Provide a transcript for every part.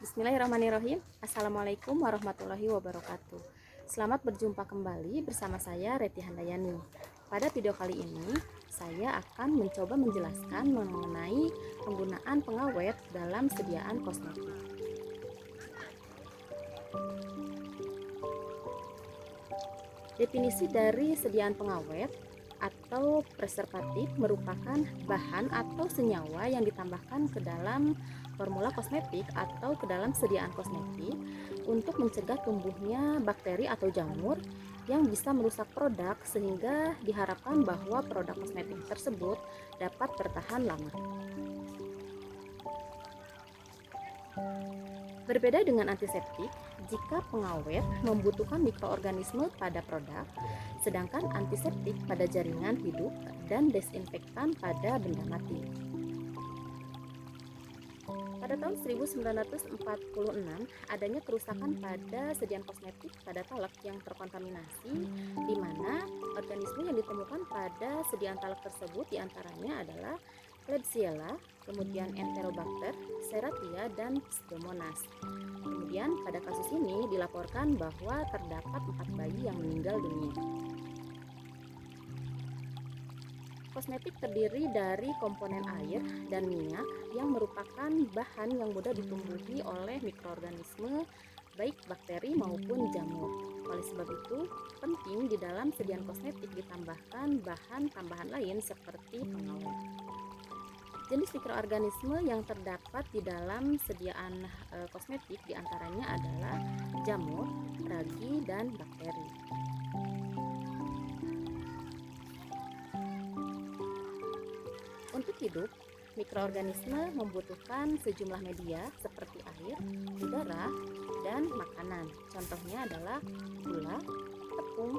Bismillahirrahmanirrahim. Assalamualaikum warahmatullahi wabarakatuh. Selamat berjumpa kembali bersama saya Reti Handayani. Pada video kali ini saya akan mencoba menjelaskan mengenai penggunaan pengawet dalam sediaan kosmetik. Definisi dari sediaan pengawet atau preservatif merupakan bahan atau senyawa yang ditambahkan ke dalam formula kosmetik atau ke dalam sediaan kosmetik untuk mencegah tumbuhnya bakteri atau jamur yang bisa merusak produk, sehingga diharapkan bahwa produk kosmetik tersebut dapat bertahan lama. Berbeda dengan antiseptik, jika pengawet membutuhkan mikroorganisme pada produk, sedangkan antiseptik pada jaringan hidup dan desinfektan pada benda mati. Pada tahun 1946, adanya kerusakan pada sediaan kosmetik pada talak yang terkontaminasi, di mana organisme yang ditemukan pada sediaan talak tersebut diantaranya adalah Klebsiella, kemudian Enterobacter, Serratia, dan Pseudomonas. Kemudian pada kasus ini dilaporkan bahwa terdapat 4 bayi yang meninggal dunia. Kosmetik terdiri dari komponen air dan minyak yang merupakan bahan yang mudah ditumbuhi oleh mikroorganisme, baik bakteri maupun jamur. Oleh sebab itu, penting di dalam sediaan kosmetik ditambahkan bahan tambahan lain seperti pengawet. Jenis mikroorganisme yang terdapat di dalam sediaan kosmetik diantaranya adalah jamur, ragi, dan bakteri. Untuk hidup, mikroorganisme membutuhkan sejumlah media seperti air, udara, dan makanan. Contohnya adalah gula, tepung,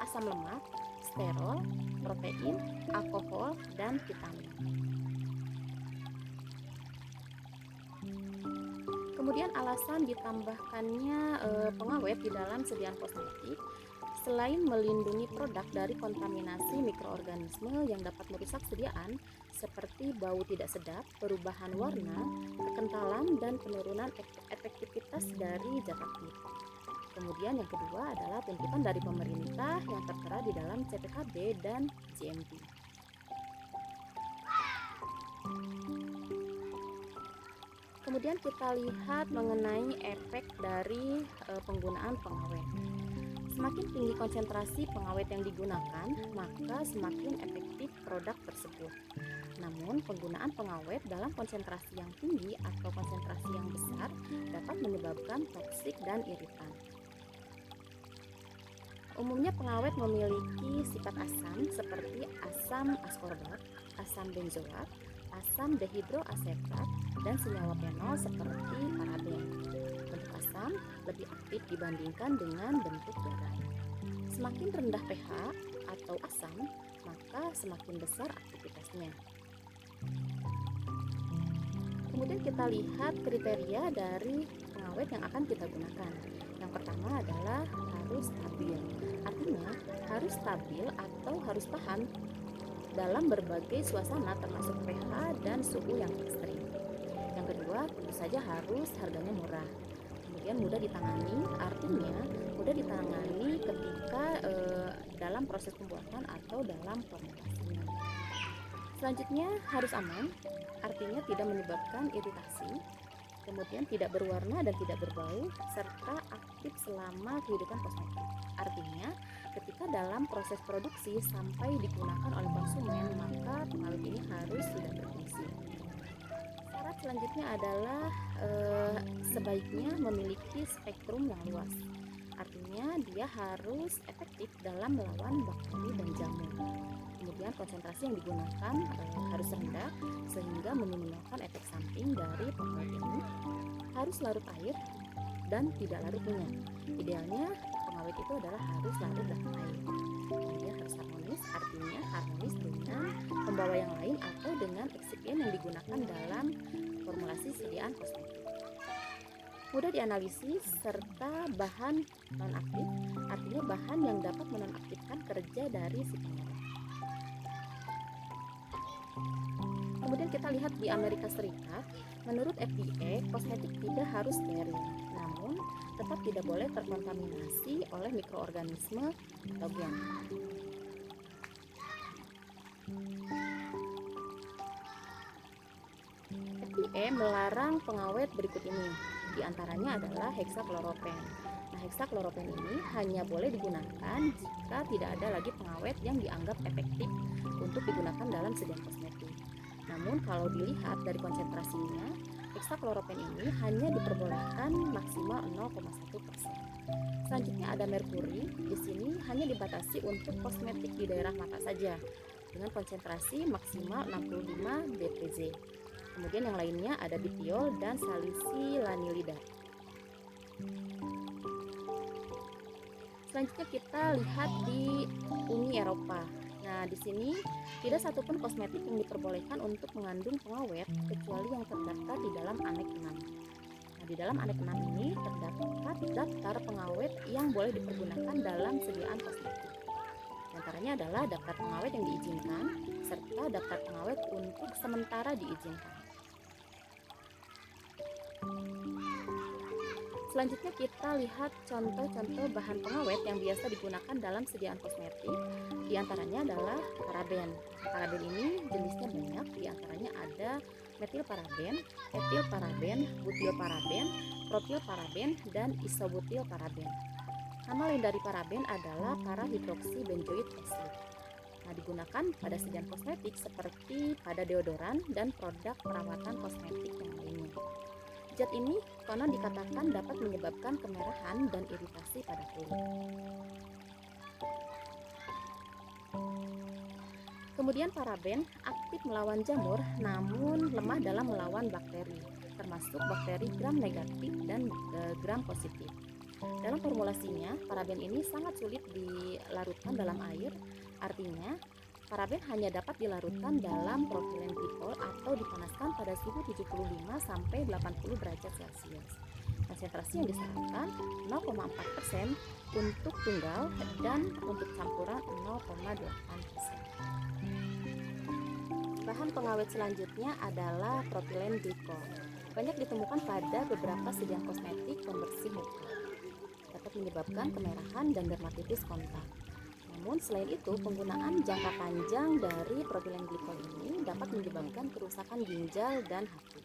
asam lemak, sterol, protein, alkohol, dan vitamin. Kemudian alasan ditambahkannya pengawet di dalam sediaan kosmetik, selain melindungi produk dari kontaminasi mikroorganisme yang dapat merusak sediaan seperti bau tidak sedap, perubahan warna, kekentalan, dan penurunan efektivitas dari zat aktif. Kemudian yang kedua adalah tuntutan dari pemerintah yang tertera di dalam CPKB dan GMP. Kemudian kita lihat mengenai efek dari penggunaan pengawet. Semakin tinggi konsentrasi pengawet yang digunakan, maka semakin efektif produk tersebut. Namun, penggunaan pengawet dalam konsentrasi yang tinggi atau konsentrasi yang besar dapat menyebabkan toksik dan iritan. Umumnya pengawet memiliki sifat asam seperti asam askorbat, asam benzoat, asam dehidroasetat, dan senyawa fenol seperti paraben. Bentuk asam lebih aktif dibandingkan dengan bentuk garam. Semakin rendah pH atau asam, maka semakin besar aktivitasnya. Kemudian kita lihat kriteria dari pengawet yang akan kita gunakan. Yang pertama adalah harus stabil. Artinya harus stabil atau harus tahan dalam berbagai suasana termasuk pH dan suhu yang ekstrim. Yang kedua, tentu saja harus harganya murah. Kemudian mudah ditangani, artinya mudah ditangani ketika dalam proses pembuatan atau dalam formulasinya. Selanjutnya harus aman, artinya tidak menyebabkan iritasi. Kemudian tidak berwarna dan tidak berbau, serta aktif selama kehidupan kosmetik. Artinya, ketika dalam proses produksi sampai digunakan oleh konsumen, maka pengawet ini harus sudah berfungsi. Syarat selanjutnya adalah sebaiknya memiliki spektrum yang luas. Artinya, dia harus efektif dalam melawan bakteri dan jamur. Kemudian konsentrasi yang digunakan harus rendah sehingga meminimalkan efek samping dari pengawet ini. Harus larut air dan tidak larut minyak. Idealnya pengawet itu adalah harus larut dalam air. Kemudian harus harmonis, artinya harmonis dengan pembawa yang lain atau dengan eksipien yang digunakan dalam formulasi sediaan kosmetik. Mudah dianalisis serta bahan nonaktif, artinya bahan yang dapat menonaktifkan kerja dari si pengawet. Kemudian kita lihat di Amerika Serikat, menurut FDA, kosmetik tidak harus steril, namun tetap tidak boleh terkontaminasi oleh mikroorganisme patogen. FDA melarang pengawet berikut ini, diantaranya adalah heksakloropen. Nah, heksakloropen ini hanya boleh digunakan jika tidak ada lagi pengawet yang dianggap efektif untuk digunakan dalam sedian kosmetik. Namun kalau dilihat dari konsentrasinya, heksakloropen ini hanya diperbolehkan maksimal 0,1%. Selanjutnya ada merkuri. Di sini hanya dibatasi untuk kosmetik di daerah mata saja dengan konsentrasi maksimal 65 dpz. Kemudian yang lainnya ada bitiol dan salisilanilida. Selanjutnya kita lihat di Uni Eropa. Nah, di sini tidak satupun kosmetik yang diperbolehkan untuk mengandung pengawet kecuali yang terdaftar di dalam Aneks 6. Nah, di dalam Aneks 6 ini terdapat daftar pengawet yang boleh dipergunakan dalam sediaan kosmetik. Di antaranya adalah daftar pengawet yang diizinkan serta daftar pengawet untuk sementara diizinkan. Selanjutnya kita lihat contoh-contoh bahan pengawet yang biasa digunakan dalam sediaan kosmetik. Di antaranya adalah paraben. Paraben ini jenisnya banyak, di antaranya ada metilparaben, etilparaben, butilparaben, propilparaben, dan isobutilparaben. Nama lain dari paraben adalah parahidroksibenzoid acid. Nah, digunakan pada sediaan kosmetik seperti pada deodoran dan produk perawatan kosmetik yang lainnya. Zat ini konon dikatakan dapat menyebabkan kemerahan dan iritasi pada kulit. Kemudian paraben aktif melawan jamur namun lemah dalam melawan bakteri, termasuk bakteri gram negatif dan gram positif. Dalam formulasinya, paraben ini sangat sulit dilarutkan dalam air, artinya paraben hanya dapat dilarutkan dalam propilen glikol atau dipanaskan pada suhu 75 sampai 80 derajat Celcius. Konsentrasi yang disarankan 0,4% untuk tunggal dan untuk campuran 0,8%. Bahan pengawet selanjutnya adalah propilen glikol. Banyak ditemukan pada beberapa sediaan kosmetik pembersih muka. Dapat menyebabkan kemerahan dan dermatitis kontak. Namun selain itu, penggunaan jangka panjang dari propilen glikol ini dapat menyebabkan kerusakan ginjal dan hati.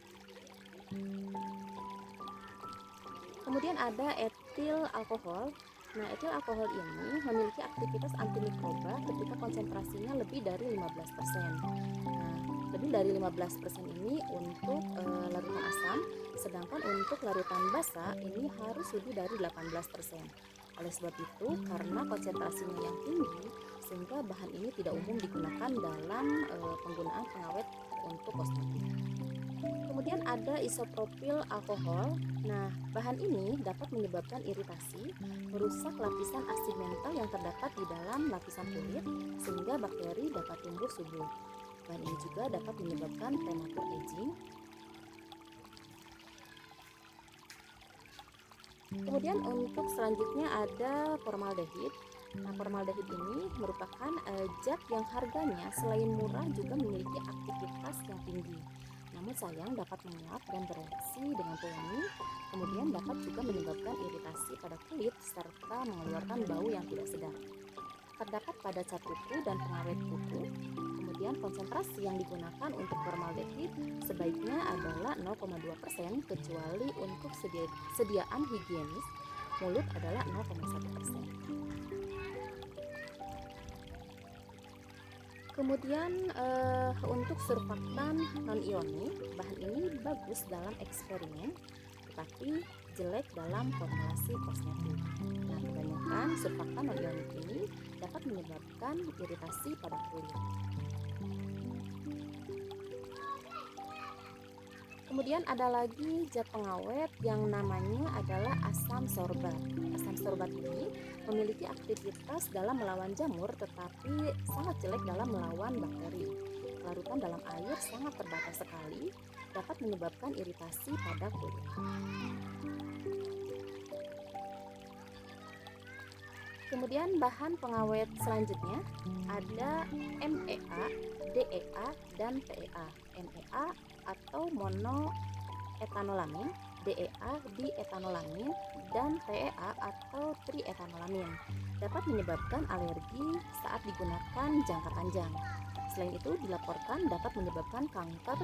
Kemudian ada etil alkohol. Nah, etil alkohol ini memiliki aktivitas antimikroba ketika konsentrasinya lebih dari 15%. Nah, lebih dari 15% ini untuk larutan asam, sedangkan untuk larutan basa ini harus lebih dari 18%. Oleh sebab itu, karena konsentrasinya yang tinggi, sehingga bahan ini tidak umum digunakan dalam penggunaan pengawet untuk kosmetik. Kemudian ada isopropil alkohol. Nah, bahan ini dapat menyebabkan iritasi, merusak lapisan asid mental yang terdapat di dalam lapisan kulit, sehingga bakteri dapat tumbuh subur. Bahan ini juga dapat menyebabkan prematur aging. Kemudian untuk selanjutnya ada formaldehid. Nah, formaldehid ini merupakan zat yang harganya selain murah juga memiliki aktivitas yang tinggi. Namun sayang dapat menguap dan bereaksi dengan pewangi, kemudian dapat juga menyebabkan iritasi pada kulit serta mengeluarkan bau yang tidak sedap. Terdapat pada cat kuku dan pengawet kuku. Kemudian konsentrasi yang digunakan untuk formaldehid sebaiknya adalah 0,2% kecuali untuk sediaan higienis mulut adalah 0,1%. Kemudian untuk surfaktan non-ionik, bahan ini bagus dalam eksperimen tetapi jelek dalam formulasi kosmetik. Nah, kebanyakan surfaktan non-ionik ini dapat menyebabkan iritasi pada kulit. Kemudian ada lagi zat pengawet yang namanya adalah asam sorbat. Asam sorbat ini memiliki aktivitas dalam melawan jamur tetapi sangat jelek dalam melawan bakteri. Larutan dalam air sangat terbatas sekali, dapat menyebabkan iritasi pada kulit. Kemudian bahan pengawet selanjutnya ada MEA, DEA, dan TEA. MEA atau monoetanolamin, DEA dienolamin, dan TEA atau trietanolamine dapat menyebabkan alergi saat digunakan jangka panjang. Selain itu dilaporkan dapat menyebabkan kanker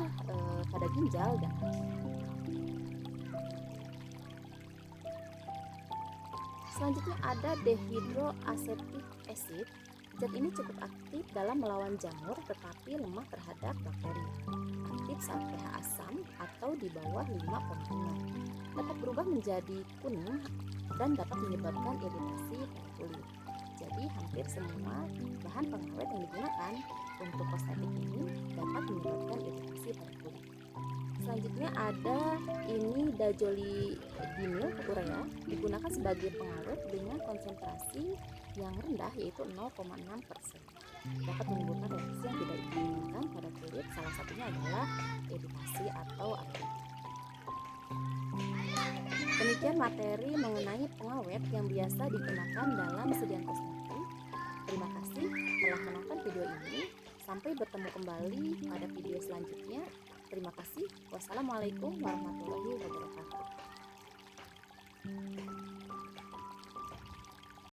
pada ginjal dan selanjutnya ada dehydroacetic acid. Zat ini cukup aktif dalam melawan jamur tetapi lemah terhadap bakteri. Aktif saat pH asam atau di bawah 5,5. Dapat berubah menjadi kuning dan dapat menyebabkan iritasi pada kulit. Jadi hampir semua bahan pengawet yang digunakan untuk kosmetik ini dapat menyebabkan iritasi pada kulit. Selanjutnya ada ini dajolidinil urea, digunakan sebagai pengawet dengan konsentrasi yang rendah yaitu 0,6%. Dapat menimbulkan reaksi yang tidak diinginkan pada kulit, salah satunya adalah iritasi atau alergi. Demikian materi mengenai pengawet yang biasa digunakan dalam sediaan kosmetik. Terima kasih telah menonton video ini. Sampai bertemu kembali pada video selanjutnya. Terima kasih. Wassalamualaikum warahmatullahi wabarakatuh.